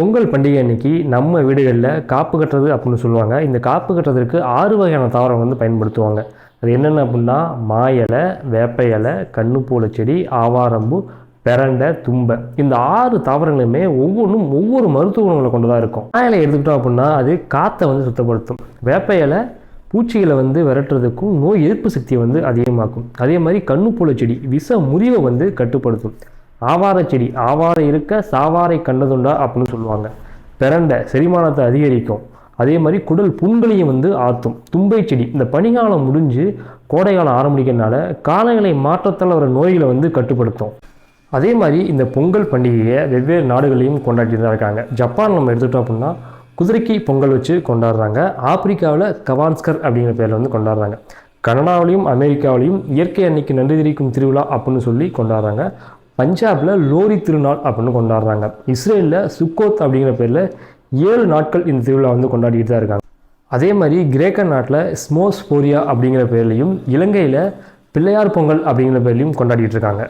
பொங்கல் பண்டிகை அன்னைக்கு நம்ம வீடுகளில் காப்பு கட்டுறது அப்படின்னு சொல்லுவாங்க. இந்த காப்பு கட்டுறதுக்கு 6 வகையான தாவரம் வந்து பயன்படுத்துவாங்க. அது என்னென்ன அப்படின்னா மா இலை, வேப்ப இலை, கண்ணுப்பூளை செடி, ஆவாரம்பூ, பெரண்டை, தும்பை. இந்த 6 தாவரங்களுமே ஒவ்வொன்றும் ஒவ்வொரு மருத்துவ குணங்களை கொண்டதாக இருக்கும். மா இலை எடுத்துக்கிட்டோம் அப்படின்னா அது காற்றை வந்து சுத்தப்படுத்தும். வேப்ப இலை பூச்சிகளை வந்து விரட்டுறதுக்கும் நோய் எதிர்ப்பு சக்தியை வந்து அதிகமாக்கும். அதே மாதிரி கண்ணுப்பூளை செடி விஷ முறிவை வந்து கட்டுப்படுத்தும். ஆவார செடி ஆவாரை இருக்க சாவாரை கண்டதுண்டா அப்படின்னு சொல்லுவாங்க. பெரண்டை செரிமானத்தை அதிகரிக்கும். அதே மாதிரி குடல் புண்களையும் வந்து ஆற்றும். தும்பை செடி இந்த பனிகாலம் முடிஞ்சு கோடைகாலம் ஆரம்பிக்கிறதுனால காலநிலை மாற்றத்தால் வர நோய்களை வந்து கட்டுப்படுத்தும். அதே மாதிரி இந்த பொங்கல் பண்டிகையை வெவ்வேறு நாடுகளையும் கொண்டாடிட்டு தான் இருக்காங்க. ஜப்பான் நம்ம எடுத்துட்டோம் அப்படின்னா குதிரைக்கு பொங்கல் வச்சு கொண்டாடுறாங்க. ஆப்பிரிக்காவில் கவான்ஸ்கர் அப்படிங்கிற பேரில் வந்து கொண்டாடுறாங்க. கனடாவிலையும் அமெரிக்காவிலையும் இயற்கை அன்னைக்கு நன்றி தெரிவிக்கும் திருவிழா அப்படின்னு சொல்லி கொண்டாடுறாங்க. பஞ்சாபில் லோரி திருநாள் அப்படின்னு கொண்டாடுறாங்க. இஸ்ரேலில் சுக்கோத் அப்படிங்கிற பேரில் 7 நாட்கள் இந்த திருவிழா வந்து கொண்டாடிட்டு தான் இருக்காங்க. அதே மாதிரி கிரேக்க நாட்டில் ஸ்மோஸ்போரியா அப்படிங்கிற பேர்லையும், இலங்கையில் பிள்ளையார் பொங்கல் அப்படிங்கிற பேர்லையும் கொண்டாடிட்டு இருக்காங்க.